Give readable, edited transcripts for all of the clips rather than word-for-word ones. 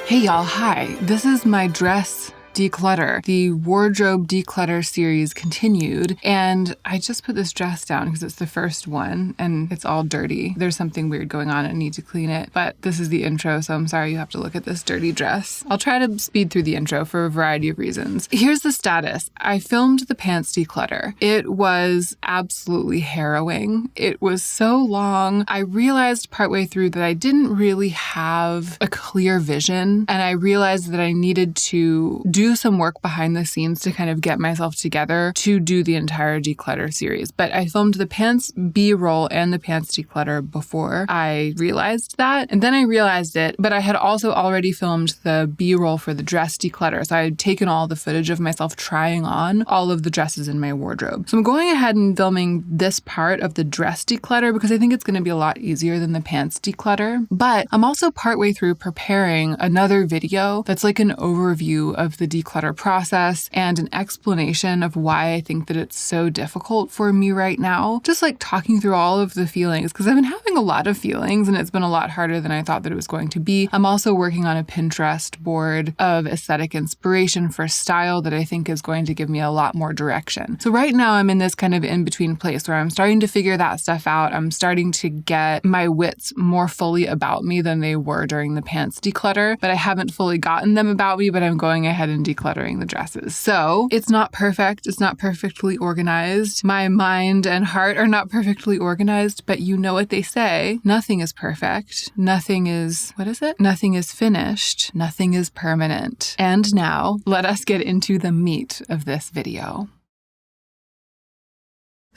Hey y'all, hi. This is my dress declutter. The wardrobe declutter series continued, and I just put this dress down because it's the first one and it's all dirty. There's something weird going on and I need to clean it, but this is the intro, so I'm sorry you have to look at this dirty dress. I'll try to speed through the intro for a variety of reasons. Here's the status. I filmed the pants declutter. It was absolutely harrowing. It was so long. I realized partway through that I didn't really have a clear vision, and I realized that I needed to do some work behind the scenes to kind of get myself together to do the entire declutter series. But I filmed the pants B-roll and the pants declutter before I realized that. And then I realized it, but I had also already filmed the B-roll for the dress declutter. So I had taken all the footage of myself trying on all of the dresses in my wardrobe. So I'm going ahead and filming this part of the dress declutter because I think it's going to be a lot easier than the pants declutter. But I'm also partway through preparing another video that's like an overview of the declutter process and an explanation of why I think that it's so difficult for me right now. Just like talking through all of the feelings, because I've been having a lot of feelings and it's been a lot harder than I thought that it was going to be. I'm also working on a Pinterest board of aesthetic inspiration for style that I think is going to give me a lot more direction. So right now I'm in this kind of in-between place where I'm starting to figure that stuff out. I'm starting to get my wits more fully about me than they were during the pants declutter, but I haven't fully gotten them about me, but I'm going ahead and decluttering the dresses. So it's not perfect. It's not perfectly organized. My mind and heart are not perfectly organized, but you know what they say. Nothing is perfect. Nothing is, what is it? Nothing is finished. Nothing is permanent. And now let us get into the meat of this video.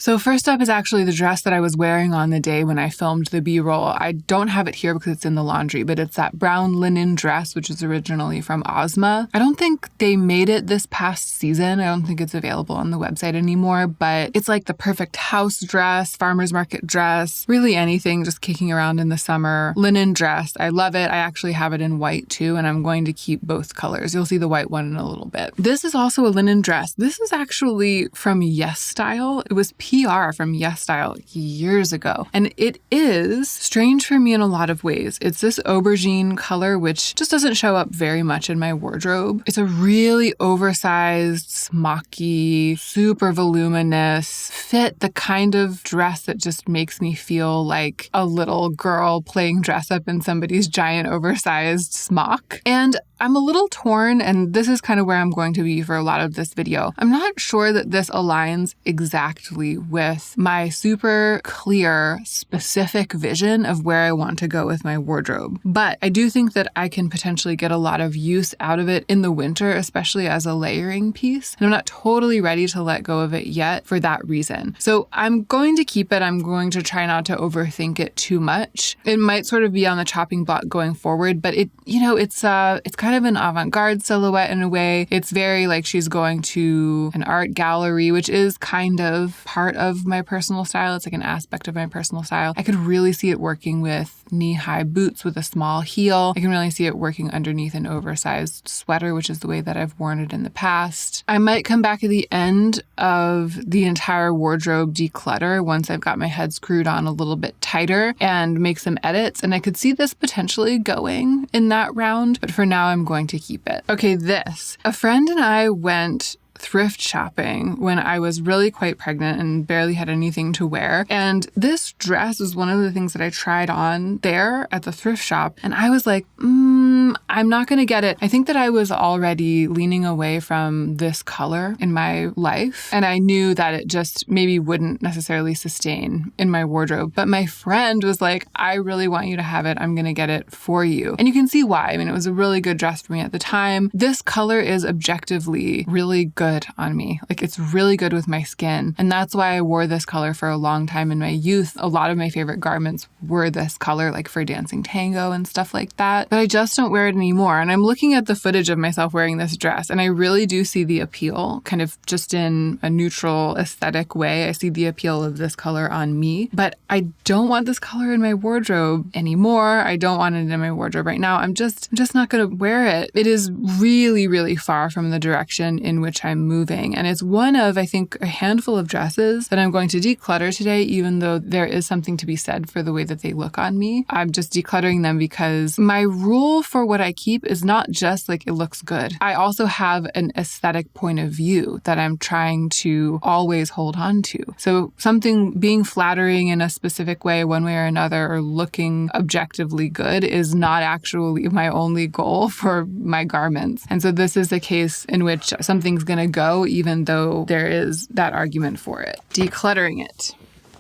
So first up is actually the dress that I was wearing on the day when I filmed the B-roll. I don't have it here because it's in the laundry, but it's that brown linen dress, which is originally from Ozma. I don't think they made it this past season. I don't think it's available on the website anymore, but it's like the perfect house dress, farmer's market dress, really anything just kicking around in the summer. Linen dress. I love it. I actually have it in white too, and I'm going to keep both colors. You'll see the white one in a little bit. This is also a linen dress. This is actually from Yes Style. It was PR from Yes Style years ago. And it is strange for me in a lot of ways. It's this aubergine color, which just doesn't show up very much in my wardrobe. It's a really oversized, smocky, super voluminous fit, the kind of dress that just makes me feel like a little girl playing dress up in somebody's giant oversized smock. And I'm a little torn, and this is kind of where I'm going to be for a lot of this video. I'm not sure that this aligns exactly with my super clear, specific vision of where I want to go with my wardrobe. But I do think that I can potentially get a lot of use out of it in the winter, especially as a layering piece. And I'm not totally ready to let go of it yet for that reason. So I'm going to keep it. I'm going to try not to overthink it too much. It might sort of be on the chopping block going forward, but it's kind of an avant-garde silhouette in a way. It's very like she's going to an art gallery, which is kind of part of my personal style. It's like an aspect of my personal style. I could really see it working with knee-high boots with a small heel. I can really see it working underneath an oversized sweater, which is the way that I've worn it in the past. I might come back at the end of the entire wardrobe declutter once I've got my head screwed on a little bit tighter and make some edits. And I could see this potentially going in that round, but for now I'm going to keep it. Okay, this. A friend and I went thrift shopping when I was really quite pregnant and barely had anything to wear. And this dress was one of the things that I tried on there at the thrift shop. And I was like, I'm not going to get it. I think that I was already leaning away from this color in my life. And I knew that it just maybe wouldn't necessarily sustain in my wardrobe. But my friend was like, I really want you to have it. I'm going to get it for you. And you can see why. I mean, it was a really good dress for me at the time. This color is objectively really good on me. Like, it's really good with my skin. And that's why I wore this color for a long time in my youth. A lot of my favorite garments were this color, like for dancing tango and stuff like that. But I just don't wear it anymore. And I'm looking at the footage of myself wearing this dress, and I really do see the appeal, kind of just in a neutral aesthetic way. I see the appeal of this color on me, but I don't want this color in my wardrobe anymore. I don't want it in my wardrobe right now. I'm just not going to wear it. It is really, really far from the direction in which I'm moving. And it's one of, I think, a handful of dresses that I'm going to declutter today, even though there is something to be said for the way that they look on me. I'm just decluttering them because my rule for what I I keep is not just like it looks good. I also have an aesthetic point of view that I'm trying to always hold on to. So something being flattering in a specific way, one way or another, or looking objectively good is not actually my only goal for my garments. And so this is the case in which something's going to go even though there is that argument for it. Decluttering it.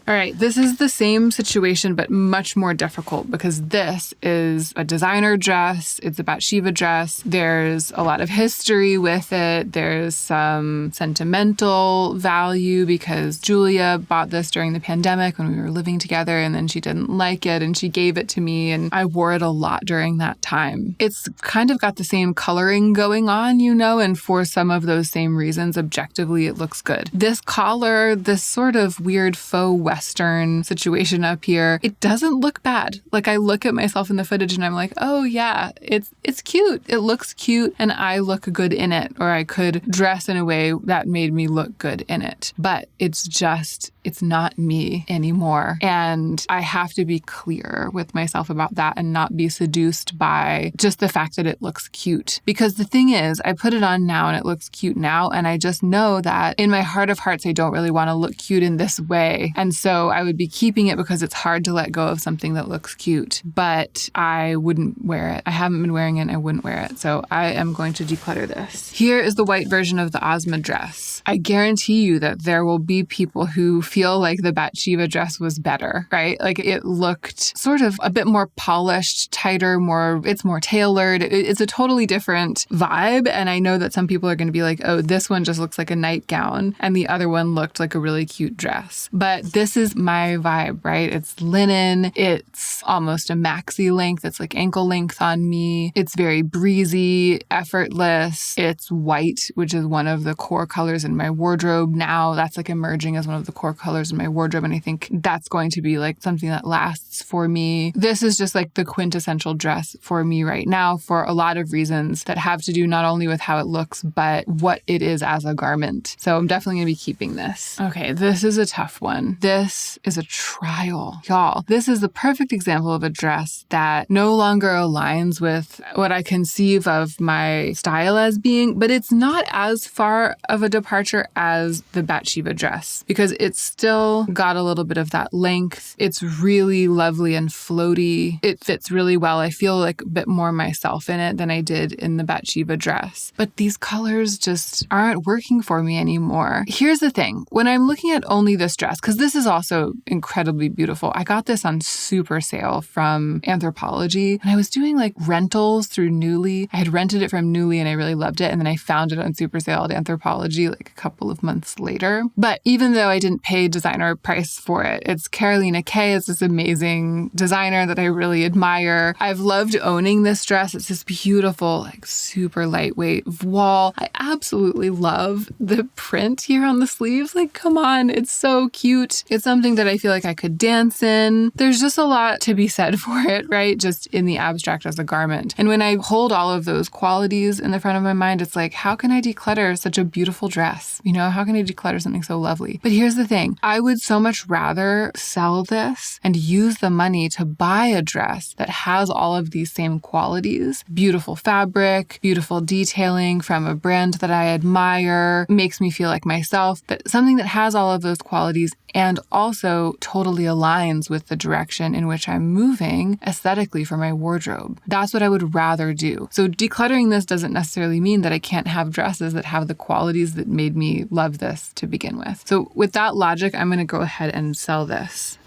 All right, this is the same situation, but much more difficult because this is a designer dress. It's a Bathsheba dress. There's a lot of history with it. There's some sentimental value because Julia bought this during the pandemic when we were living together, and then she didn't like it and she gave it to me, and I wore it a lot during that time. It's kind of got the same coloring going on, and for some of those same reasons, objectively, it looks good. This collar, this sort of weird faux Western situation up here, it doesn't look bad. Like I look at myself in the footage and I'm like, oh yeah, it's cute. It looks cute and I look good in it, or I could dress in a way that made me look good in it. But it's not me anymore. And I have to be clear with myself about that and not be seduced by just the fact that it looks cute. Because the thing is, I put it on now and it looks cute now. And I just know that in my heart of hearts, I don't really want to look cute in this way. And so I would be keeping it because it's hard to let go of something that looks cute. But I wouldn't wear it. I haven't been wearing it and I wouldn't wear it. So I am going to declutter this. Here is the white version of the Ozma dress. I guarantee you that there will be people who feel like the Bathsheba dress was better, right? Like it looked sort of a bit more polished, tighter, it's more tailored. It's a totally different vibe. And I know that some people are going to be like, oh, this one just looks like a nightgown and the other one looked like a really cute dress. But this is my vibe, right? It's linen. It's almost a maxi length. It's like ankle length on me. It's very breezy, effortless. It's white, which is one of the core colors in my wardrobe now. That's like emerging as one of the core colors in my wardrobe. And I think that's going to be like something that lasts for me. This is just like the quintessential dress for me right now for a lot of reasons that have to do not only with how it looks, but what it is as a garment. So I'm definitely going to be keeping this. Okay, this is a tough one. This is a trial. Y'all, this is the perfect example of a dress that no longer aligns with what I conceive of my style as being, but it's not as far of a departure as the Bathsheba dress because it's still got a little bit of that length. It's really lovely and floaty. It fits really well. I feel like a bit more myself in it than I did in the Bathsheba dress. But these colors just aren't working for me anymore. Here's the thing. When I'm looking at only this dress, because this is also incredibly beautiful. I got this on super sale from Anthropologie and I was doing like rentals through Nuuly. I had rented it from Nuuly and I really loved it. And then I found it on super sale at Anthropologie like a couple of months later. But even though I didn't pay designer price for it, it's Carolina Kay. It's this amazing designer that I really admire. I've loved owning this dress. It's this beautiful, like super lightweight voile. I absolutely love the print here on the sleeves. Like, come on, it's so cute. It's something that I feel like I could dance in. There's just a lot to be said for it, right? Just in the abstract as a garment. And when I hold all of those qualities in the front of my mind, it's like, how can I declutter such a beautiful dress? How can I declutter something so lovely? But here's the thing. I would so much rather sell this and use the money to buy a dress that has all of these same qualities. Beautiful fabric, beautiful detailing from a brand that I admire, makes me feel like myself, but something that has all of those qualities and also totally aligns with the direction in which I'm moving aesthetically for my wardrobe. That's what I would rather do. So decluttering this doesn't necessarily mean that I can't have dresses that have the qualities that made me love this to begin with. So with that logic, I'm going to go ahead and sell this.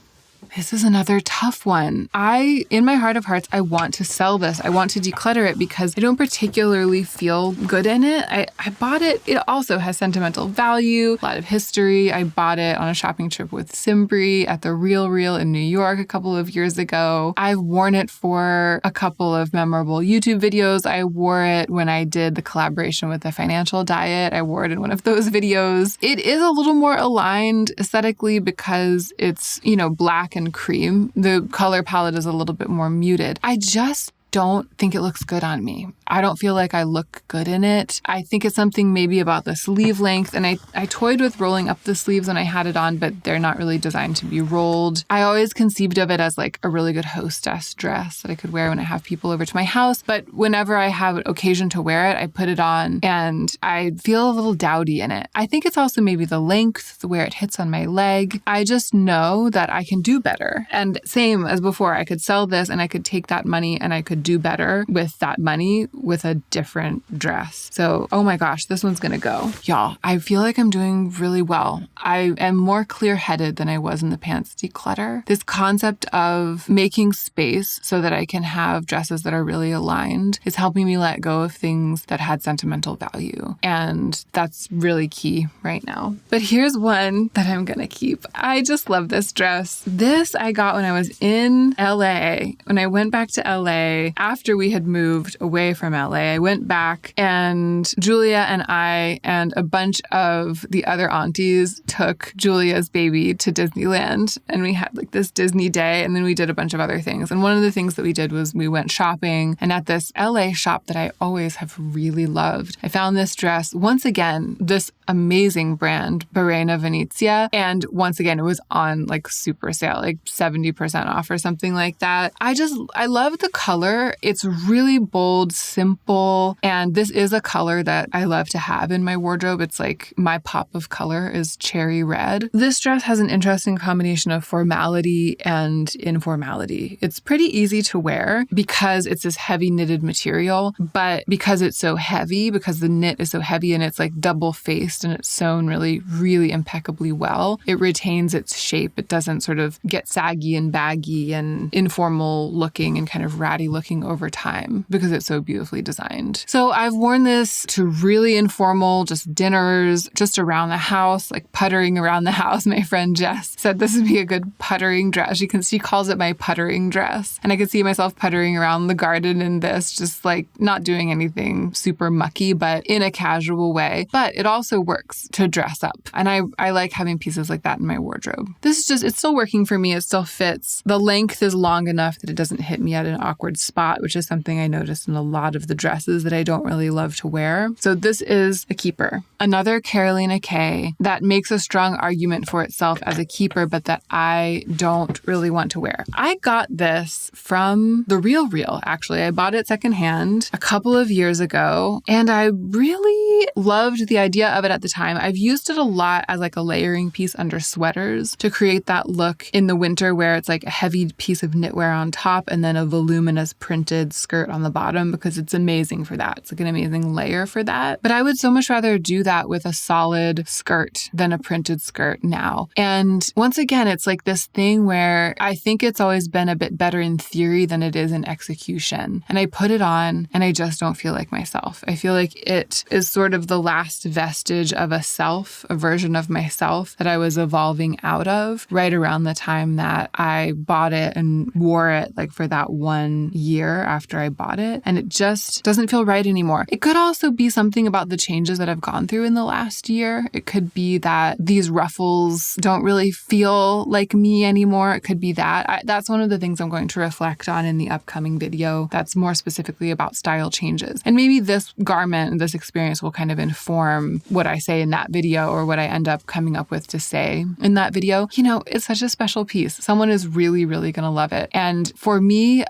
This is another tough one. In my heart of hearts, I want to sell this. I want to declutter it because I don't particularly feel good in it. I bought it. It also has sentimental value, a lot of history. I bought it on a shopping trip with Simbri at the Real Real in New York a couple of years ago. I've worn it for a couple of memorable YouTube videos. I wore it when I did the collaboration with the Financial Diet. I wore it in one of those videos. It is a little more aligned aesthetically because it's, black and cream. The color palette is a little bit more muted. I just don't think it looks good on me. I don't feel like I look good in it. I think it's something maybe about the sleeve length. And I toyed with rolling up the sleeves when I had it on, but they're not really designed to be rolled. I always conceived of it as like a really good hostess dress that I could wear when I have people over to my house. But whenever I have an occasion to wear it, I put it on and I feel a little dowdy in it. I think it's also maybe the length, where it hits on my leg. I just know that I can do better. And same as before, I could sell this and I could take that money and I could do better with that money with a different dress. So, oh my gosh, this one's gonna go. Y'all, I feel like I'm doing really well. I am more clear-headed than I was in the pants declutter. This concept of making space so that I can have dresses that are really aligned is helping me let go of things that had sentimental value. And that's really key right now. But here's one that I'm gonna keep. I just love this dress. This I got when I was in LA. When I went back to LA after we had moved away from LA, I went back and Julia and I and a bunch of the other aunties took Julia's baby to Disneyland, and we had like this Disney day, and then we did a bunch of other things. And one of the things that we did was we went shopping, and at this LA shop that I always have really loved, I found this dress. Once again, this amazing brand, Barena Venezia, and once again, it was on like super sale, like 70% off or something like that. I love the color. It's really bold, simple, and this is a color that I love to have in my wardrobe. It's like my pop of color is cherry red. This dress has an interesting combination of formality and informality. It's pretty easy to wear because it's this heavy knitted material, but because it's so heavy, because the knit is so heavy and it's like double faced and it's sewn really, really impeccably well, it retains its shape. It doesn't sort of get saggy and baggy and informal looking and kind of ratty looking over time because it's so beautifully designed. So I've worn this to really informal, just dinners, just around the house, like puttering around the house. My friend Jess said this would be a good puttering dress. She calls it my puttering dress. And I could see myself puttering around the garden in this, just like not doing anything super mucky, but in a casual way. But it also works to dress up. And I like having pieces like that in my wardrobe. This is just, it's still working for me. It still fits. The length is long enough that it doesn't hit me at an awkward spot, which is something I noticed in a lot of the dresses that I don't really love to wear. So this is a keeper. Another Carolina K that makes a strong argument for itself as a keeper, but that I don't really want to wear. I got this from The Real, actually. I bought it secondhand a couple of years ago, and I really loved the idea of it at the time. I've used it a lot as like a layering piece under sweaters to create that look in the winter where it's like a heavy piece of knitwear on top and then a voluminous printed skirt on the bottom, because it's amazing for that. It's like an amazing layer for that. But I would so much rather do that with a solid skirt than a printed skirt now. And once again, it's like this thing where I think it's always been a bit better in theory than it is in execution. And I put it on and I just don't feel like myself. I feel like it is sort of the last vestige of a self, a version of myself that I was evolving out of right around the time that I bought it and wore it like for that 1 year after I bought it. And it just doesn't feel right anymore. It could also be something about the changes that I've gone through in the last year. It could be that these ruffles don't really feel like me anymore. It could be that. That's one of the things I'm going to reflect on in the upcoming video that's more specifically about style changes. And maybe this garment and this experience will kind of inform what I say in that video or what I end up coming up with to say in that video. You know, it's such a special piece. Someone is really, really going to love it. And for me,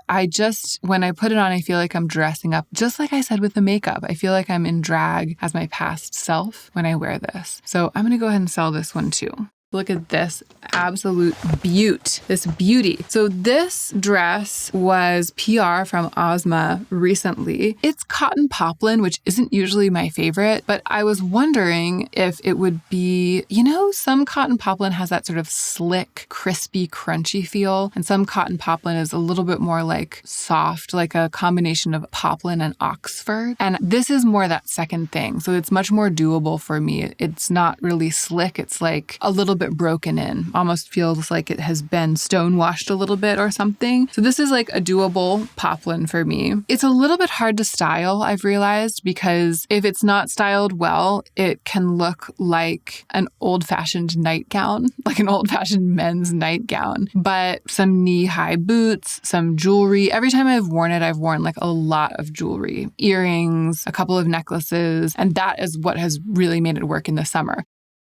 when I put it on, I feel like I'm dressing up, just like I said with the makeup. I feel like I'm in drag as my past self when I wear this. So I'm going to go ahead and sell this one too. Look at this absolute this beauty. So this dress was PR from Ozma recently. It's cotton poplin, which isn't usually my favorite, but I was wondering if it would be, some cotton poplin has that sort of slick, crispy, crunchy feel, and some cotton poplin is a little bit more like soft, like a combination of poplin and Oxford. And this is more that second thing. So it's much more doable for me. It's not really slick. It's like a little bit bit broken in. Almost feels like it has been stonewashed a little bit or something. So this is like a doable poplin for me. It's a little bit hard to style, I've realized, because if it's not styled well, it can look like an old-fashioned nightgown, like an old-fashioned men's nightgown. But some knee-high boots, some jewelry. Every time I've worn it, I've worn like a lot of jewelry, earrings, a couple of necklaces, and that is what has really made it work in the summer.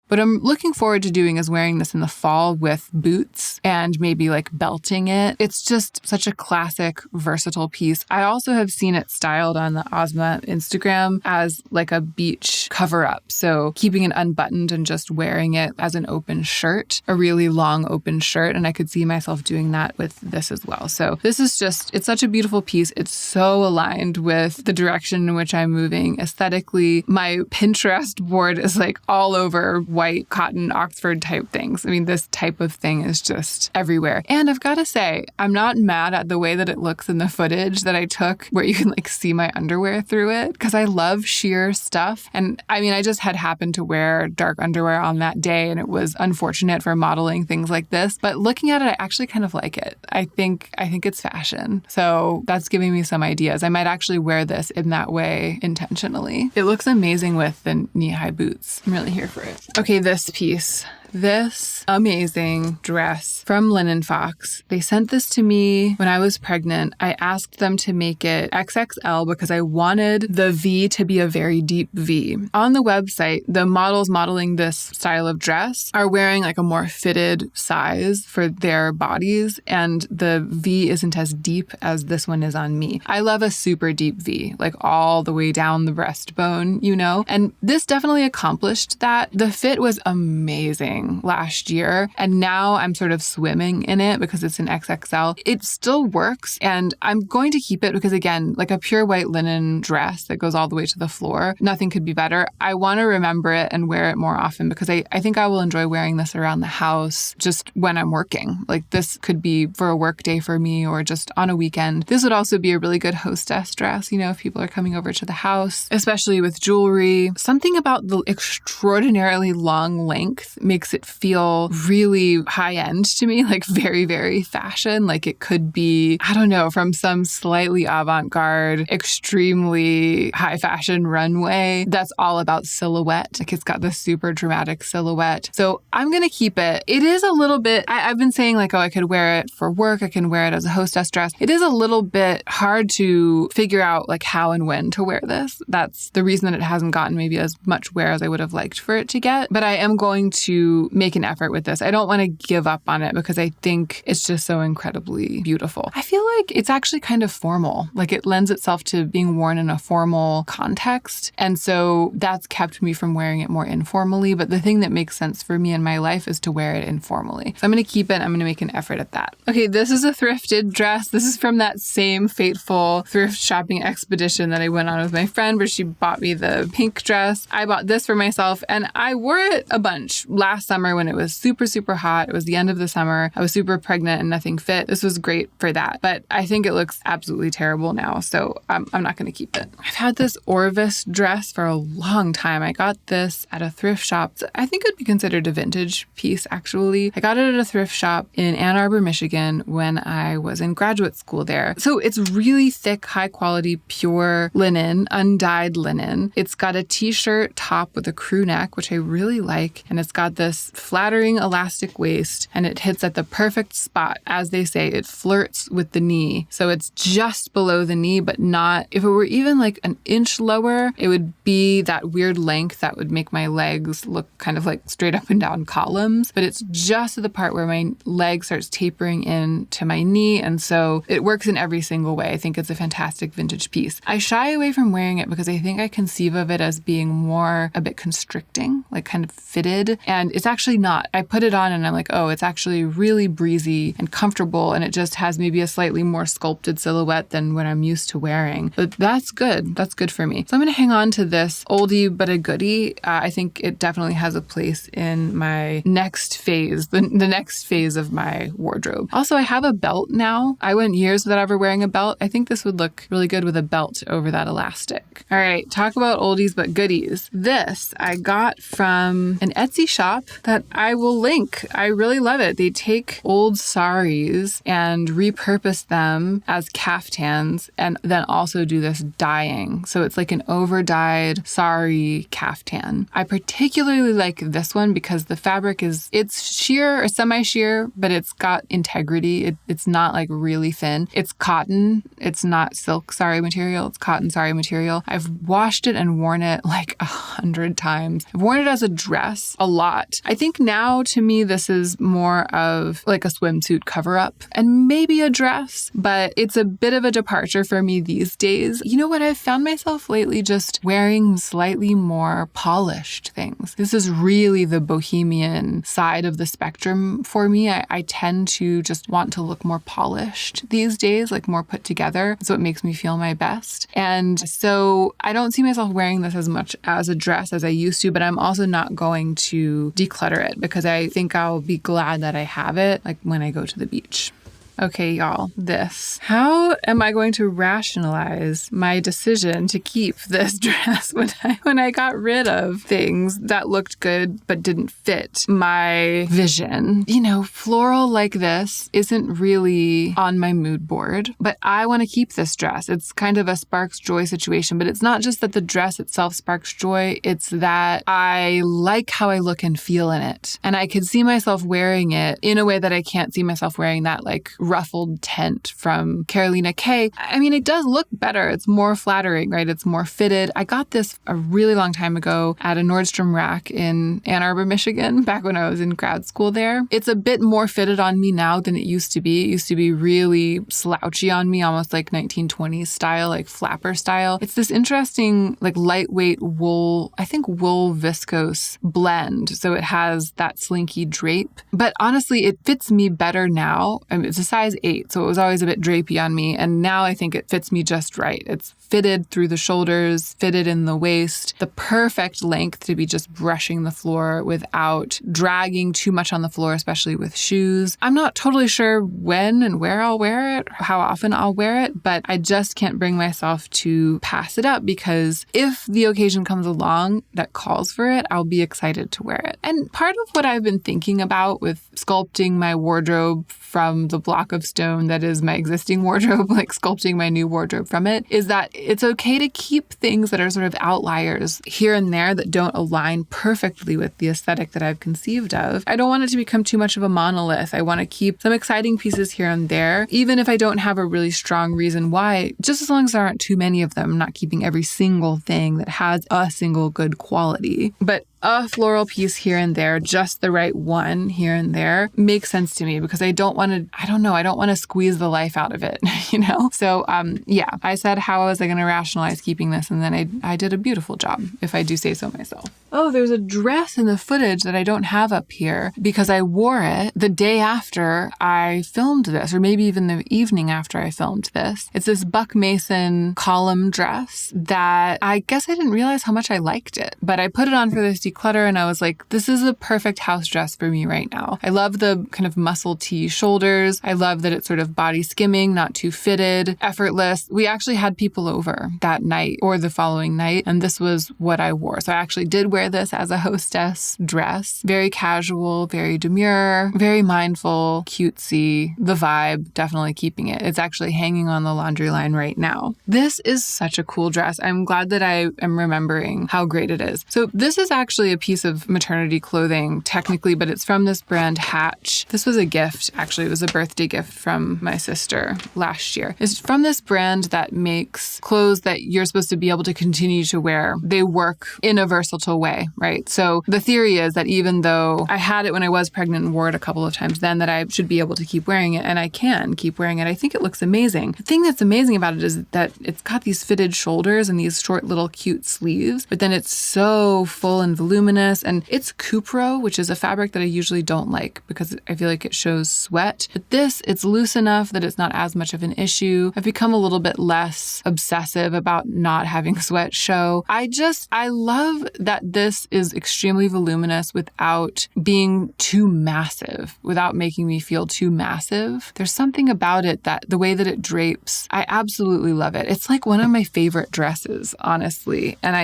What I'm looking forward to doing is wearing this in the fall with boots and maybe like belting it. It's just such a classic, versatile piece. I also have seen it styled on the Ozma Instagram as like a beach cover-up. So keeping it unbuttoned and just wearing it as an open shirt, a really long open shirt. And I could see myself doing that with this as well. So this is just, it's such a beautiful piece. It's so aligned with the direction in which I'm moving aesthetically. My Pinterest board is like all over white cotton Oxford type things. I mean, this type of thing is just everywhere. And I've got to say, I'm not mad at the way that it looks in the footage that I took where you can like see my underwear through it, because I love sheer stuff. And I mean, I just had happened to wear dark underwear on that day, and it was unfortunate for modeling things like this. But looking at it, I actually kind of like it. I think it's fashion. So that's giving me some ideas. I might actually wear this in that way intentionally. It looks amazing with the knee-high boots. I'm really here for it. Okay, this piece. This amazing dress from Linen Fox. They sent this to me when I was pregnant. I asked them to make it XXL because I wanted the V to be a very deep V. On the website, the models modeling this style of dress are wearing like a more fitted size for their bodies, and the V isn't as deep as this one is on me. I love a super deep V, like all the way down the breastbone, you know? And this definitely accomplished that. The fit was amazing last year, and now I'm sort of swimming in it because it's an XXL. It still works, and I'm going to keep it because, again, like a pure white linen dress that goes all the way to the floor, nothing could be better. I want to remember it and wear it more often because I think I will enjoy wearing this around the house just when I'm working. Like this could be for a work day for me or just on a weekend. This would also be a really good hostess dress, you know, if people are coming over to the house, especially with jewelry. Something about the extraordinarily long length makes it feel really high end to me, like very, very fashion. Like it could be, I don't know, from some slightly avant-garde, extremely high fashion runway that's all about silhouette. Like it's got this super dramatic silhouette. So I'm going to keep it. It is a little bit, I've been saying like, oh, I could wear it for work. I can wear it as a hostess dress. It is a little bit hard to figure out like how and when to wear this. That's the reason that it hasn't gotten maybe as much wear as I would have liked for it to get. But I am going to make an effort with this. I don't want to give up on it because I think it's just so incredibly beautiful. I feel like it's actually kind of formal. Like it lends itself to being worn in a formal context. And so that's kept me from wearing it more informally. But the thing that makes sense for me in my life is to wear it informally. So I'm going to keep it. I'm going to make an effort at that. Okay, this is a thrifted dress. This is from that same fateful thrift shopping expedition that I went on with my friend where she bought me the pink dress. I bought this for myself and I wore it a bunch last summer when it was super, super hot. It was the end of the summer. I was super pregnant and nothing fit. This was great for that. But I think it looks absolutely terrible now. So I'm not going to keep it. I've had this Orvis dress for a long time. I got this at a thrift shop. I think it would be considered a vintage piece, actually. I got it at a thrift shop in Ann Arbor, Michigan when I was in graduate school there. So it's really thick, high quality, pure linen, undyed linen. It's got a t-shirt top with a crew neck, which I really like. And it's got this flattering elastic waist and it hits at the perfect spot. As they say, it flirts with the knee. So it's just below the knee, but not, if it were even like an inch lower, it would be that weird length that would make my legs look kind of like straight up and down columns. But it's just at the part where my leg starts tapering in to my knee. And so it works in every single way. I think it's a fantastic vintage piece. I shy away from wearing it because I think I conceive of it as being more a bit constricting, like kind of fitted. And it's actually not. I put it on and I'm like, oh, it's actually really breezy and comfortable. And it just has maybe a slightly more sculpted silhouette than what I'm used to wearing. But that's good. That's good for me. So I'm going to hang on to this oldie but a goodie. I think it definitely has a place in my next phase, the next phase of my wardrobe. Also, I have a belt now. I went years without ever wearing a belt. I think this would look really good with a belt over that elastic. All right, talk about oldies but goodies. This I got from an Etsy shop that I will link. I really love it. They take old saris and repurpose them as caftans and then also do this dyeing. So it's like an over-dyed sari caftan. I particularly like this one because the fabric it's sheer or semi-sheer, but it's got integrity. It's not like really thin. It's cotton. It's not silk sari material. It's cotton sari material. I've washed it and worn it like 100 times. I've worn it as a dress a lot. I think now to me, this is more of like a swimsuit cover-up and maybe a dress, but it's a bit of a departure for me these days. You know what? I've found myself lately just wearing slightly more polished things. This is really the bohemian side of the spectrum for me. I tend to just want to look more polished these days, like more put together. So it makes me feel my best. And so I don't see myself wearing this as much as a dress as I used to, but I'm also not going to declutter it because I think I'll be glad that I have it like when I go to the beach. Okay, y'all, this. How am I going to rationalize my decision to keep this dress when I got rid of things that looked good but didn't fit my vision? You know, floral like this isn't really on my mood board, but I want to keep this dress. It's kind of a sparks joy situation, but it's not just that the dress itself sparks joy. It's that I like how I look and feel in it. And I could see myself wearing it in a way that I can't see myself wearing that like ruffled tent from Carolina K. I mean, it does look better. It's more flattering, right? It's more fitted. I got this a really long time ago at a Nordstrom rack in Ann Arbor, Michigan, back when I was in grad school there. It's a bit more fitted on me now than it used to be. It used to be really slouchy on me, almost like 1920s style, like flapper style. It's this interesting, like lightweight wool, I think wool viscose blend. So it has that slinky drape. But honestly, it fits me better now. I mean, it's a size 8, so it was always a bit drapey on me. And now I think it fits me just right. It's fitted through the shoulders, fitted in the waist, the perfect length to be just brushing the floor without dragging too much on the floor, especially with shoes. I'm not totally sure when and where I'll wear it, how often I'll wear it, but I just can't bring myself to pass it up because if the occasion comes along that calls for it, I'll be excited to wear it. And part of what I've been thinking about with sculpting my wardrobe from the block of stone that is my existing wardrobe, like sculpting my new wardrobe from it, is that it's okay to keep things that are sort of outliers here and there that don't align perfectly with the aesthetic that I've conceived of. I don't want it to become too much of a monolith. I want to keep some exciting pieces here and there, even if I don't have a really strong reason why, just as long as there aren't too many of them. I'm not keeping every single thing that has a single good quality. But a floral piece here and there, just the right one here and there, makes sense to me because I don't want to squeeze the life out of it, you know? So, I said, how was I going to rationalize keeping this? And then I did a beautiful job, if I do say so myself. Oh, there's a dress in the footage that I don't have up here because I wore it the day after I filmed this, or maybe even the evening after I filmed this. It's this Buck Mason column dress that I guess I didn't realize how much I liked it, but I put it on for this declutter and I was like, this is a perfect house dress for me right now. I love the kind of muscle tee shoulders. I love that it's sort of body skimming, not too fitted, effortless. We actually had people over that night or the following night, and this was what I wore. So I actually did wear this as a hostess dress. Very casual, very demure, very mindful, cutesy. The vibe, definitely keeping it. It's actually hanging on the laundry line right now. This is such a cool dress. I'm glad that I am remembering how great it is. So this is actually a piece of maternity clothing technically, but it's from this brand Hatch. This was a gift. Actually, it was a birthday gift from my sister last year. It's from this brand that makes clothes that you're supposed to be able to continue to wear. They work in a versatile way, right? So the theory is that even though I had it when I was pregnant and wore it a couple of times then, that I should be able to keep wearing it, and I can keep wearing it. I think it looks amazing. The thing that's amazing about it is that it's got these fitted shoulders and these short little cute sleeves, but then it's so full and voluminous, and it's Cupro, which is a fabric that I usually don't like because I feel like it shows sweat. But this, it's loose enough that it's not as much of an issue. I've become a little bit less obsessive about not having sweat show. I love that this is extremely voluminous without being too massive, without making me feel too massive. There's something about it that the way that it drapes, I absolutely love it. It's like one of my favorite dresses, honestly. And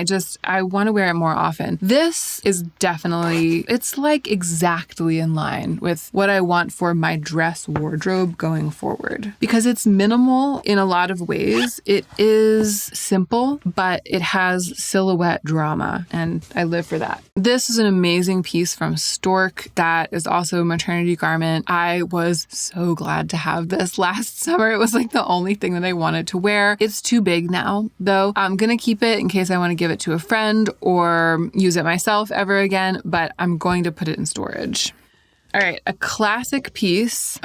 I want to wear it more often. This This is definitely, it's like exactly in line with what I want for my dress wardrobe going forward. Because it's minimal in a lot of ways. It is simple, but it has silhouette drama, and I live for that. This is an amazing piece from Stork that is also a maternity garment. I was so glad to have this last summer. It was like the only thing that I wanted to wear. It's too big now, though. I'm going to keep it in case I want to give it to a friend or use it myself ever again, but I'm going to put it in storage. All right, a classic piece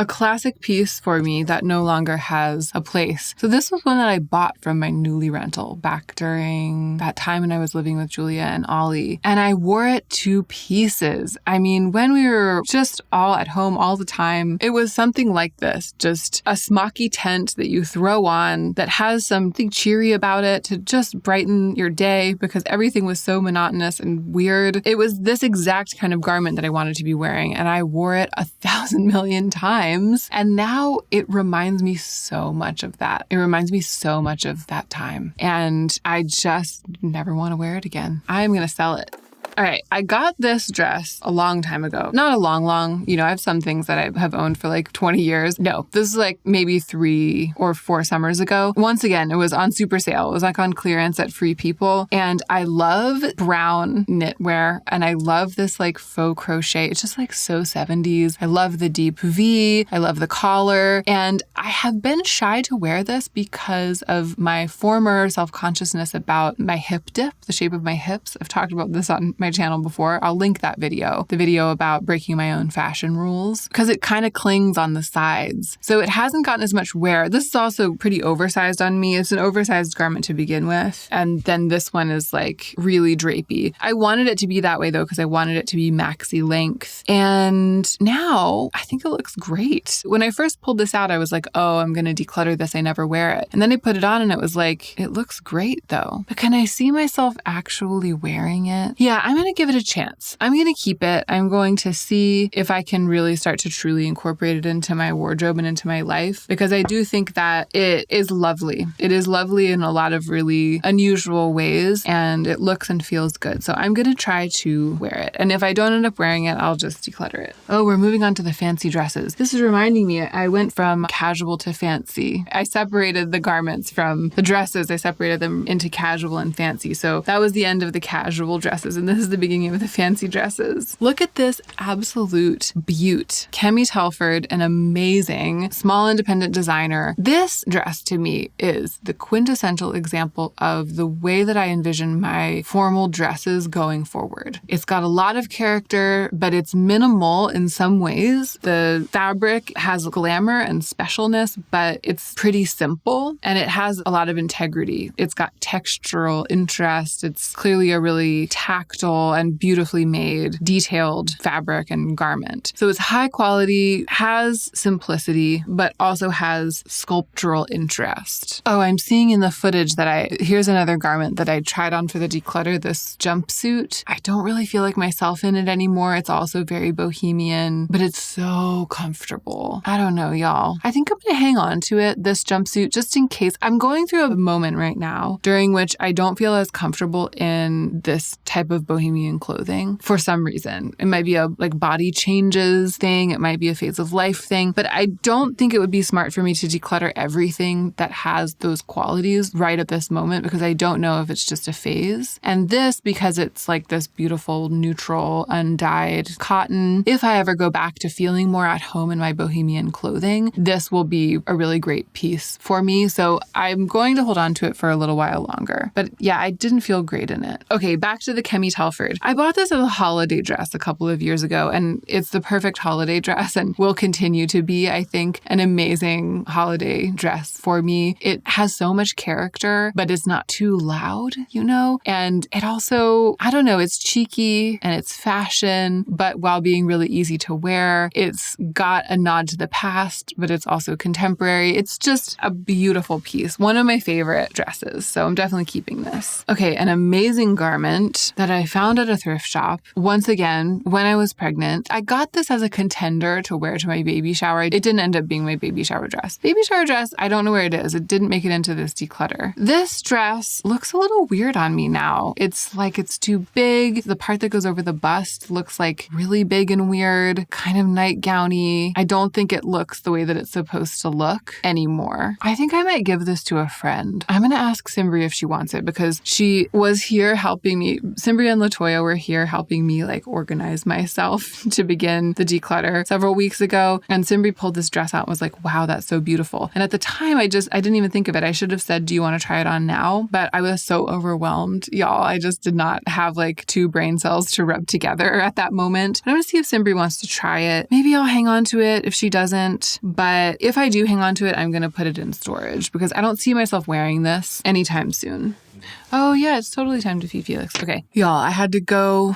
for me that no longer has a place. So this was one that I bought from my Nuuly rental back during that time when I was living with Julia and Ollie, and I wore it to pieces. I mean, when we were just all at home all the time, it was something like this, just a smocky tent that you throw on that has something cheery about it to just brighten your day because everything was so monotonous and weird. It was this exact kind of garment that I wanted to be wearing, and I wore it 1,000 million times. And now it reminds me so much of that. It reminds me so much of that time. And I just never want to wear it again. I'm going to sell it. All right, I got this dress a long time ago. Not a long, I have some things that I have owned for like 20 years. No, this is like maybe 3 or 4 summers ago. Once again, it was on super sale. It was like on clearance at Free People. And I love brown knitwear and I love this like faux crochet. It's just like so 70s. I love the deep V. I love the collar. And I have been shy to wear this because of my former self-consciousness about my hip dip, the shape of my hips. I've talked about this on my channel before. I'll link that video, the video about breaking my own fashion rules, because it kind of clings on the sides. So it hasn't gotten as much wear. This is also pretty oversized on me. It's an oversized garment to begin with. And then this one is like really drapey. I wanted it to be that way though, because I wanted it to be maxi length. And now I think it looks great. When I first pulled this out, I was like, oh, I'm going to declutter this. I never wear it. And then I put it on and it was like, it looks great though. But can I see myself actually wearing it? Yeah, I'm going to give it a chance. I'm going to keep it. I'm going to see if I can really start to truly incorporate it into my wardrobe and into my life, because I do think that it is lovely. It is lovely in a lot of really unusual ways, and it looks and feels good. So I'm going to try to wear it. And if I don't end up wearing it, I'll just declutter it. Oh, we're moving on to the fancy dresses. This is reminding me, I went from casual to fancy. I separated the garments from the dresses. I separated them into casual and fancy. So that was the end of the casual dresses. And this is the beginning of the fancy dresses. Look at this absolute beaut. Kemi Telford, an amazing small independent designer. This dress to me is the quintessential example of the way that I envision my formal dresses going forward. It's got a lot of character, but it's minimal in some ways. The fabric has glamour and specialness, but it's pretty simple and it has a lot of integrity. It's got textural interest. It's clearly a really tactile and beautifully made, detailed fabric and garment. So it's high quality, has simplicity, but also has sculptural interest. Oh, I'm seeing in the footage that here's another garment that I tried on for the declutter, this jumpsuit. I don't really feel like myself in it anymore. It's also very bohemian, but it's so comfortable. I don't know, y'all. I think I'm going to hang on to it, this jumpsuit, just in case. I'm going through a moment right now during which I don't feel as comfortable in this type of bohemian clothing for some reason. It might be a like body changes thing. It might be a phase of life thing, but I don't think it would be smart for me to declutter everything that has those qualities right at this moment, because I don't know if it's just a phase. And this, because it's like this beautiful, neutral, undyed cotton, if I ever go back to feeling more at home in my bohemian clothing, this will be a really great piece for me. So I'm going to hold on to it for a little while longer. But yeah, I didn't feel great in it. Okay, back to the Kemi Telford. I bought this as a holiday dress a couple of years ago, and it's the perfect holiday dress and will continue to be, I think, an amazing holiday dress for me. It has so much character, but it's not too loud, you know? And it also, I don't know, it's cheeky and it's fashion, but while being really easy to wear. It's got a nod to the past, but it's also contemporary. It's just a beautiful piece. One of my favorite dresses. So I'm definitely keeping this. Okay, an amazing garment that I found found at a thrift shop. Once again, when I was pregnant, I got this as a contender to wear to my baby shower. It didn't end up being my baby shower dress. Baby shower dress, I don't know where it is. It didn't make it into this declutter. This dress looks a little weird on me now. It's like it's too big. The part that goes over the bust looks like really big and weird, kind of nightgowny. I don't think it looks the way that it's supposed to look anymore. I think I might give this to a friend. I'm going to ask Cimbri if she wants it because she was here helping me. Cimbri and LaToya were here helping me like organize myself to begin the declutter several weeks ago. And Cimbri pulled this dress out and was like, wow, that's so beautiful. And at the time, I didn't even think of it. I should have said, do you want to try it on now? But I was so overwhelmed, y'all. I just did not have like 2 brain cells to rub together at that moment. I'm going to see if Cimbri wants to try it. Maybe I'll hang on to it if she doesn't. But if I do hang on to it, I'm going to put it in storage because I don't see myself wearing this anytime soon. Oh yeah, it's totally time to feed Felix. Okay, y'all, I had to go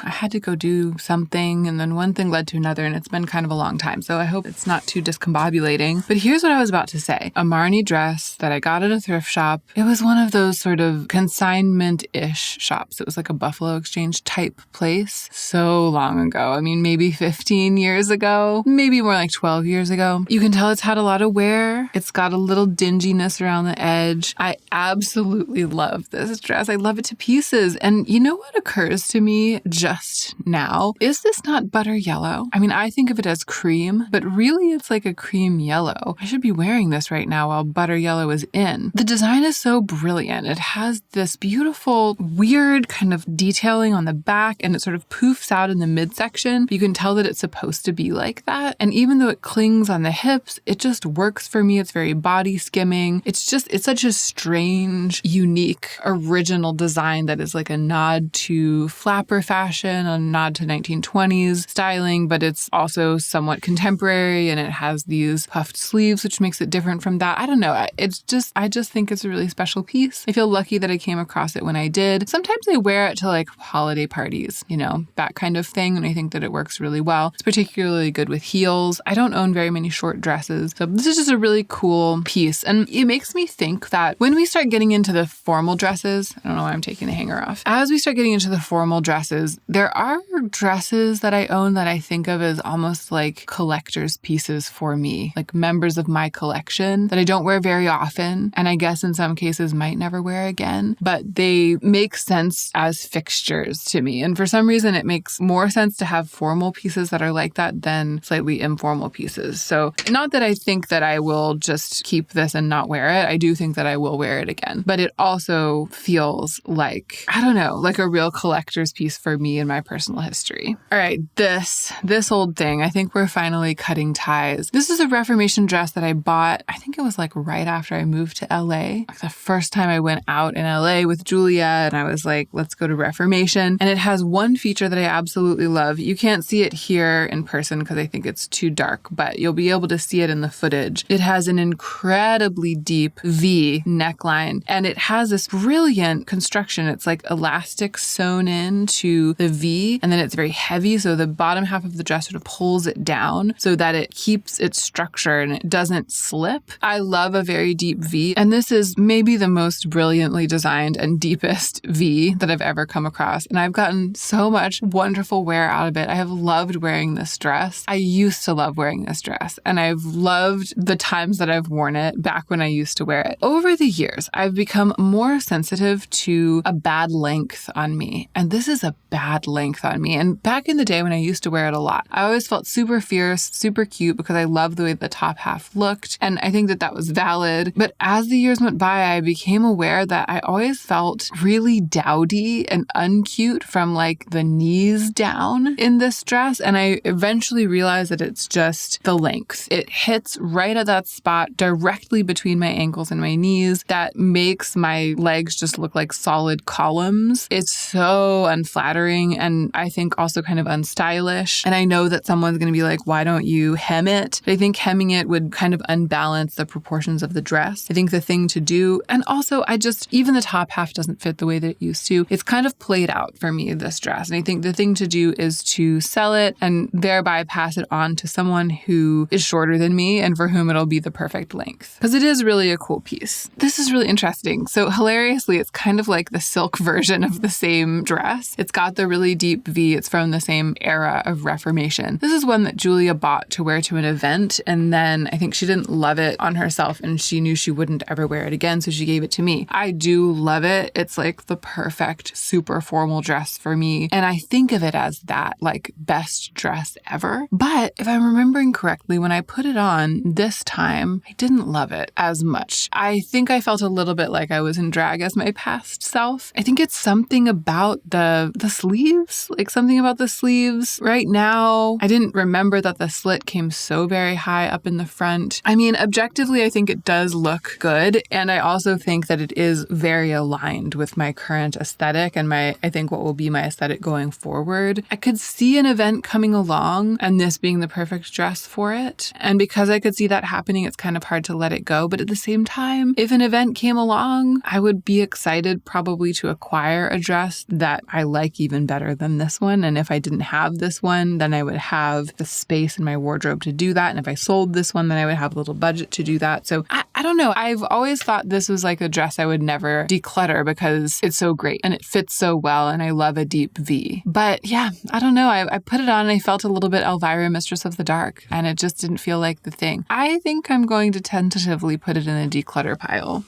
do something, and then one thing led to another, and it's been kind of a long time, so I hope it's not too discombobulating. But here's what I was about to say. A Marnie dress that I got at a thrift shop. It was one of those sort of consignment-ish shops. It was like a Buffalo Exchange type place so long ago. I mean, maybe 15 years ago, maybe more like 12 years ago. You can tell it's had a lot of wear. It's got a little dinginess around the edge. I absolutely love this dress. I love it to pieces. And you know what occurs to me just now? Is this not butter yellow? I mean, I think of it as cream, but really it's like a cream yellow. I should be wearing this right now while butter yellow is in. The design is so brilliant. It has this beautiful, weird kind of detailing on the back, and it sort of poofs out in the midsection. You can tell that it's supposed to be like that. And even though it clings on the hips, it just works for me. It's very body skimming. It's such a strange, unique, original design that is like a nod to flapper fashion, a nod to 1920s styling, but it's also somewhat contemporary, and it has these puffed sleeves, which makes it different from that. I don't know. I just think it's a really special piece. I feel lucky that I came across it when I did. Sometimes I wear it to like holiday parties, you know, that kind of thing, and I think that it works really well. It's particularly good with heels. I don't own very many short dresses, so this is just a really cool piece, and it makes me think that when we start getting into the formal dresses, I don't know why I'm taking the hanger off. As we start getting into the formal dresses, there are dresses that I own that I think of as almost like collector's pieces for me, like members of my collection that I don't wear very often, and I guess in some cases might never wear again, but they make sense as fixtures to me. And for some reason, it makes more sense to have formal pieces that are like that than slightly informal pieces. So not that I think that I will just keep this and not wear it. I do think that I will wear it again, but it also feels like, I don't know, like a real collector's piece for me in my personal history. All right, this old thing, I think we're finally cutting ties. This is a Reformation dress that I bought, I think it was like right after I moved to LA. Like the first time I went out in LA with Julia, and I was like, let's go to Reformation. And it has one feature that I absolutely love. You can't see it here in person because I think it's too dark, but you'll be able to see it in the footage. It has an incredibly deep V neckline, and it has this brilliant construction. It's like elastic sewn into the V, and then it's very heavy, so the bottom half of the dress sort of pulls it down so that it keeps its structure and it doesn't slip. I love a very deep V, and this is maybe the most brilliantly designed and deepest V that I've ever come across, and I've gotten so much wonderful wear out of it. I have loved wearing this dress. I used to love wearing this dress, and I've loved the times that I've worn it back when I used to wear it. Over the years, I've become more sensitive to a bad length on me, and this is a bad length on me. And back in the day when I used to wear it a lot, I always felt super fierce, super cute because I loved the way the top half looked, and I think that that was valid. But as the years went by, I became aware that I always felt really dowdy and uncute from like the knees down in this dress, and I eventually realized that it's just the length. It hits right at that spot directly between my ankles and my knees that makes my legs just look like solid columns. It's so unflattering, and I think also kind of unstylish. And I know that someone's going to be like, why don't you hem it? But I think hemming it would kind of unbalance the proportions of the dress. I think the thing to do, and also even the top half doesn't fit the way that it used to. It's kind of played out for me, this dress. And I think the thing to do is to sell it and thereby pass it on to someone who is shorter than me and for whom it'll be the perfect length. Because it is really a cool piece. This is really interesting. So hilariously, honestly, it's kind of like the silk version of the same dress. It's got the really deep V. It's from the same era of Reformation. This is one that Julia bought to wear to an event, and then I think she didn't love it on herself and she knew she wouldn't ever wear it again, so she gave it to me. I do love it. It's like the perfect super formal dress for me, and I think of it as that, like, best dress ever. But if I'm remembering correctly, when I put it on this time, I didn't love it as much. I think I felt a little bit like I was in drag as my past self. I think it's something about the sleeves, like something about the sleeves. Right now, I didn't remember that the slit came so very high up in the front. I mean, objectively, I think it does look good. And I also think that it is very aligned with my current aesthetic and I think what will be my aesthetic going forward. I could see an event coming along and this being the perfect dress for it. And because I could see that happening, it's kind of hard to let it go. But at the same time, if an event came along, I would be excited probably to acquire a dress that I like even better than this one. And if I didn't have this one, then I would have the space in my wardrobe to do that. And if I sold this one, then I would have a little budget to do that. So I don't know. I've always thought this was like a dress I would never declutter because it's so great and it fits so well. And I love a deep V. But yeah, I don't know. I put it on and I felt a little bit Elvira, Mistress of the Dark, and it just didn't feel like the thing. I think I'm going to tentatively put it in a declutter pile.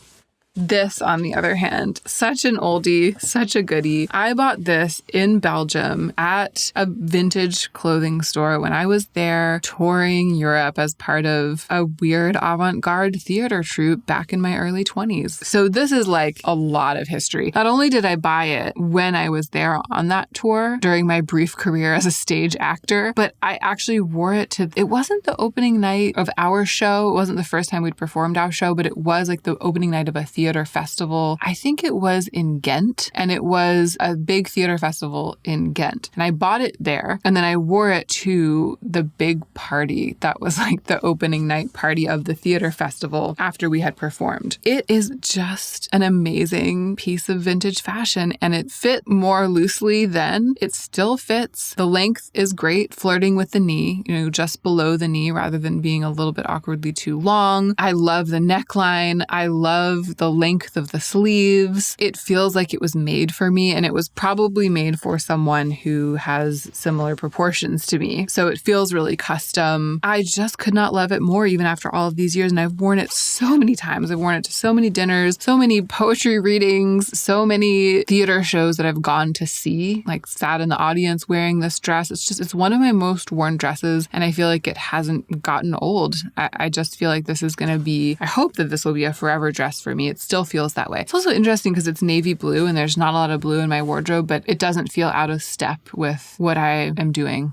This, on the other hand, such an oldie, such a goodie. I bought this in Belgium at a vintage clothing store when I was there touring Europe as part of a weird avant-garde theater troupe back in my early 20s. So this is like a lot of history. Not only did I buy it when I was there on that tour during my brief career as a stage actor, but I actually wore it to, it wasn't the opening night of our show. It wasn't the first time we'd performed our show, but it was like the opening night of a theater festival. I think it was in Ghent, and it was a big theater festival in Ghent. And I bought it there, and then I wore it to the big party that was like the opening night party of the theater festival after we had performed. It is just an amazing piece of vintage fashion, and it fit more loosely then. It still fits. The length is great, flirting with the knee, just below the knee rather than being a little bit awkwardly too long. I love the neckline. I love the length of the sleeves. It feels like it was made for me, and it was probably made for someone who has similar proportions to me. So it feels really custom. I just could not love it more even after all of these years, and I've worn it so many times. I've worn it to so many dinners, so many poetry readings, so many theater shows that I've gone to see, like sat in the audience wearing this dress. It's one of my most worn dresses, and I feel like it hasn't gotten old. I just feel like this is going to be, I hope that this will be a forever dress for me. It still feels that way. It's also interesting because it's navy blue and there's not a lot of blue in my wardrobe, but it doesn't feel out of step with what I am doing,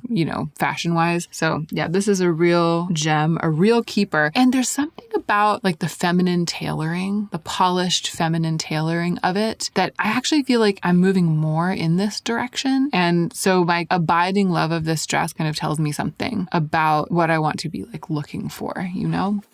fashion wise. So yeah, this is a real gem, a real keeper. And there's something about like the feminine tailoring, the polished feminine tailoring of it that I actually feel like I'm moving more in this direction. And so my abiding love of this dress kind of tells me something about what I want to be like looking for,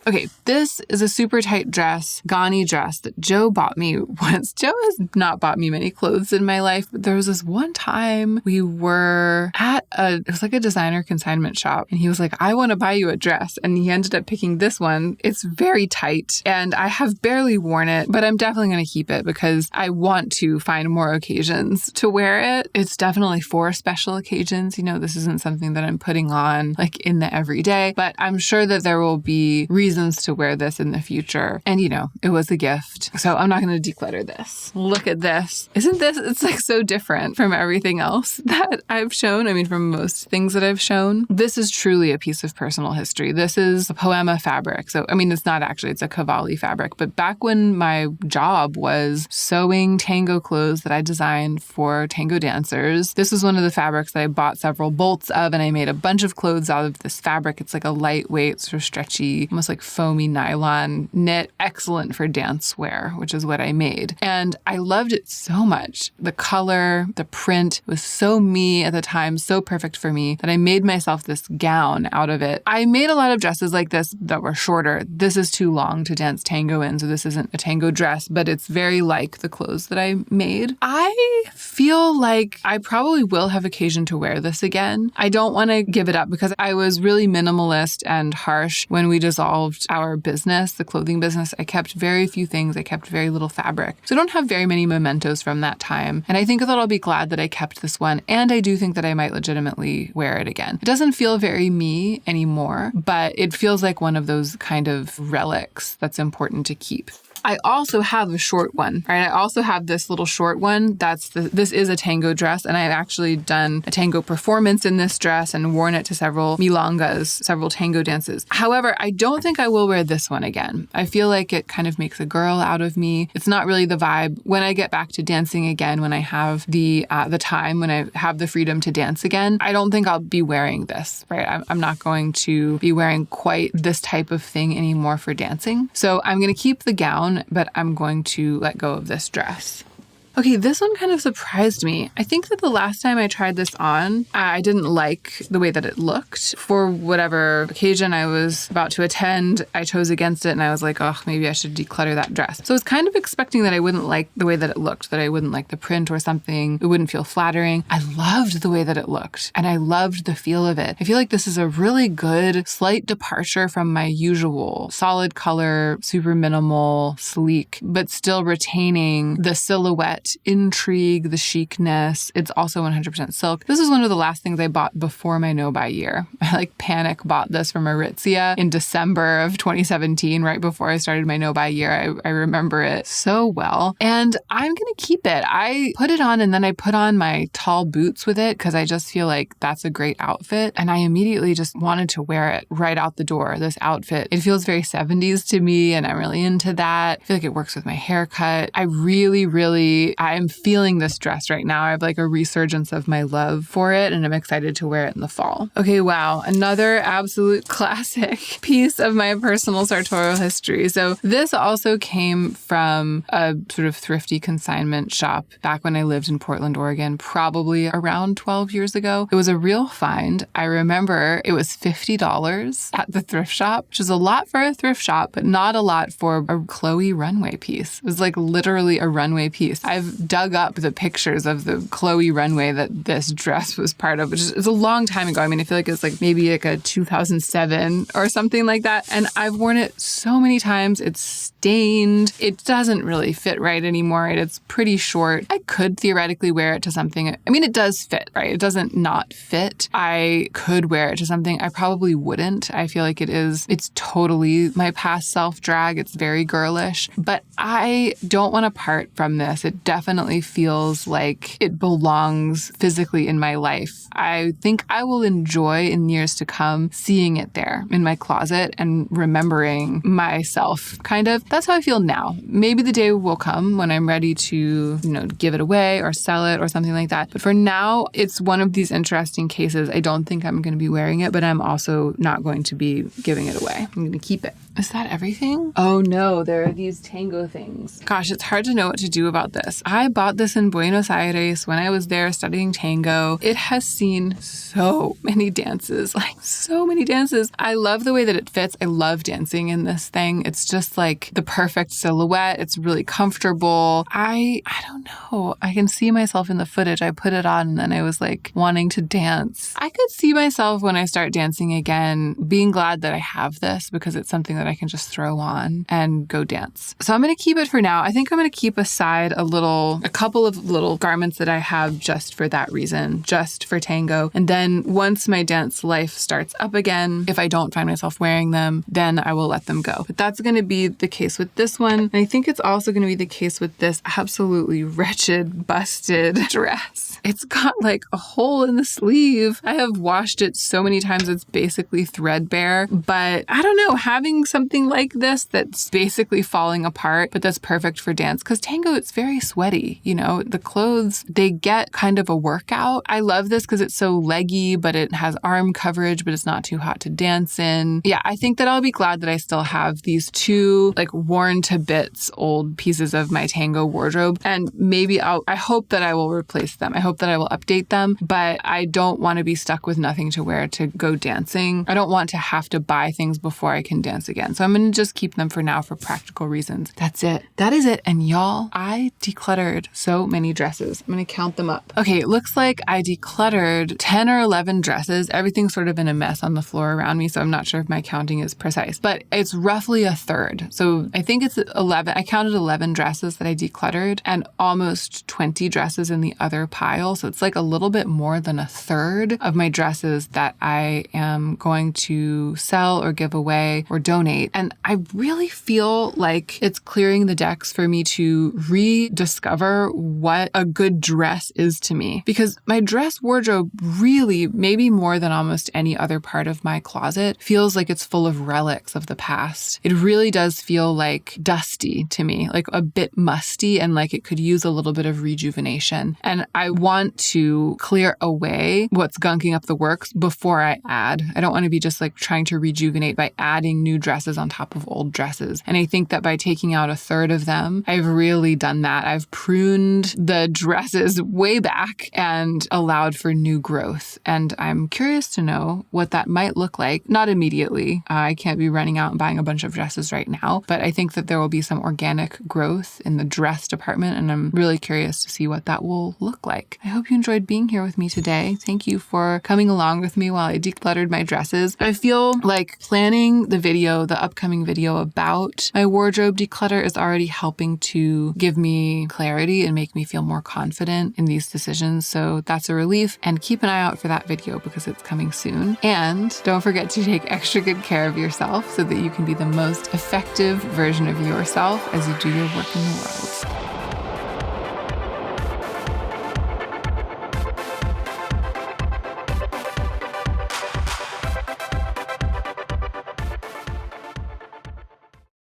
Okay, this is a super tight dress, Ghani dress that Joe bought me once. Joe has not bought me many clothes in my life, but there was this one time we were at it was like a designer consignment shop, and he was like, I want to buy you a dress. And he ended up picking this one. It's very tight and I have barely worn it, but I'm definitely going to keep it because I want to find more occasions to wear it. It's definitely for special occasions. This isn't something that I'm putting on like in the everyday, but I'm sure that there will be reasons to wear this in the future. And it was a gift. So I'm not going to declutter this. Look at this. Isn't this, it's like so different from everything else that I've shown. I mean, from most things that I've shown. This is truly a piece of personal history. This is a Poema fabric. So, I mean, it's not actually, it's a Cavalli fabric. But back when my job was sewing tango clothes that I designed for tango dancers, this was one of the fabrics that I bought several bolts of, and I made a bunch of clothes out of this fabric. It's like a lightweight, sort of stretchy, almost like foamy nylon knit, excellent for dance wear, which is what I made. And I loved it so much. The color, the print was so me at the time, so perfect for me that I made myself this gown out of it. I made a lot of dresses like this that were shorter. This is too long to dance tango in, so this isn't a tango dress, but it's very like the clothes that I made. I feel like I probably will have occasion to wear this again. I don't want to give it up because I was really minimalist and harsh when we dissolved our business, the clothing business. I kept very few things things. I kept very little fabric. So I don't have very many mementos from that time. And I think that I'll be glad that I kept this one. And I do think that I might legitimately wear it again. It doesn't feel very me anymore, but it feels like one of those kind of relics that's important to keep. I also have a short one, right? I also have this little short one. This is a tango dress, and I've actually done a tango performance in this dress and worn it to several milongas, several tango dances. However, I don't think I will wear this one again. I feel like it kind of makes a girl out of me. It's not really the vibe. When I get back to dancing again, when I have the time, when I have the freedom to dance again, I don't think I'll be wearing this, right? I'm not going to be wearing quite this type of thing anymore for dancing. So I'm going to keep the gown, but I'm going to let go of this dress. Okay, this one kind of surprised me. I think that the last time I tried this on, I didn't like the way that it looked. For whatever occasion I was about to attend, I chose against it and I was like, oh, maybe I should declutter that dress. So I was kind of expecting that I wouldn't like the way that it looked, that I wouldn't like the print or something. It wouldn't feel flattering. I loved the way that it looked and I loved the feel of it. I feel like this is a really good slight departure from my usual solid color, super minimal, sleek, but still retaining the silhouette, intrigue, the chicness. It's also 100% silk. This is one of the last things I bought before my no-buy year. I panic bought this from Aritzia in December of 2017, right before I started my no-buy year. I remember it so well. And I'm going to keep it. I put it on and then I put on my tall boots with it because I just feel like that's a great outfit. And I immediately just wanted to wear it right out the door, this outfit. It feels very 70s to me and I'm really into that. I feel like it works with my haircut. I'm feeling this dress right now. I have a resurgence of my love for it and I'm excited to wear it in the fall. Okay, wow. Another absolute classic piece of my personal sartorial history. So this also came from a sort of thrifty consignment shop back when I lived in Portland, Oregon, probably around 12 years ago. It was a real find. I remember it was $50 at the thrift shop, which is a lot for a thrift shop, but not a lot for a Chloe runway piece. It was literally a runway piece. I've dug up the pictures of the Chloe runway that this dress was part of, which is a long time ago. I mean, I feel like it's maybe a 2007 or something like that. And I've worn it so many times. It's stained. It doesn't really fit right anymore. It's pretty short. I could theoretically wear it to something. I mean, it does fit, right? It doesn't not fit. I could wear it to something. I probably wouldn't. I feel like it's totally my past self drag. It's very girlish, but I don't want to part from this. It definitely feels like it belongs physically in my life. I think I will enjoy in years to come seeing it there in my closet and remembering myself, kind of. That's how I feel now. Maybe the day will come when I'm ready to, give it away or sell it or something like that. But for now, it's one of these interesting cases. I don't think I'm going to be wearing it, but I'm also not going to be giving it away. I'm going to keep it. Is that everything? Oh no, there are these tango things. Gosh, it's hard to know what to do about this. I bought this in Buenos Aires when I was there studying tango. It has seen so many dances, so many dances. I love the way that it fits. I love dancing in this thing. It's just the perfect silhouette. It's really comfortable. I don't know. I can see myself in the footage. I put it on and then I was wanting to dance. I could see myself when I start dancing again, being glad that I have this because it's something that I can just throw on and go dance. So I'm going to keep it for now. I think I'm going to keep aside a couple of little garments that I have just for that reason, just for tango. And then once my dance life starts up again, if I don't find myself wearing them, then I will let them go. But that's going to be the case with this one. And I think it's also going to be the case with this absolutely wretched, busted dress. It's got a hole in the sleeve. I have washed it so many times it's basically threadbare. But I don't know, having something like this that's basically falling apart, but that's perfect for dance. Because tango, it's very sweaty. The clothes, they get kind of a workout. I love this because it's so leggy, but it has arm coverage, but it's not too hot to dance in. Yeah, I think that I'll be glad that I still have these two worn to bits old pieces of my tango wardrobe. And maybe I hope that I will replace them. I hope that I will update them, but I don't want to be stuck with nothing to wear to go dancing. I don't want to have to buy things before I can dance again. So I'm going to just keep them for now for practical reasons. That's it. That is it. And y'all, I declutter. decluttered so many dresses. I'm going to count them up. Okay, it looks like I decluttered 10 or 11 dresses. Everything's sort of in a mess on the floor around me, so I'm not sure if my counting is precise, but it's roughly a third. So I think it's 11. I counted 11 dresses that I decluttered and almost 20 dresses in the other pile. So it's like a little bit more than a third of my dresses that I am going to sell or give away or donate. And I really feel like it's clearing the decks for me to rediscover what a good dress is to me, because my dress wardrobe really, maybe more than almost any other part of my closet, feels like it's full of relics of the past. It really does feel like dusty to me, like a bit musty, and like it could use a little bit of rejuvenation. And I want to clear away what's gunking up the works before I add. I don't want to be just like trying to rejuvenate by adding new dresses on top of old dresses. And I think that by taking out a third of them, I've really done that. I've pruned the dresses way back and allowed for new growth. And I'm curious to know what that might look like. Not immediately. I can't be running out and buying a bunch of dresses right now, but I think that there will be some organic growth in the dress department, and I'm really curious to see what that will look like. I hope you enjoyed being here with me today. Thank you for coming along with me while I decluttered my dresses. I feel like planning the upcoming video about my wardrobe declutter is already helping to give me clarity and make me feel more confident in these decisions. So that's a relief, and keep an eye out for that video because it's coming soon. And don't forget to take extra good care of yourself so that you can be the most effective version of yourself as you do your work in the world.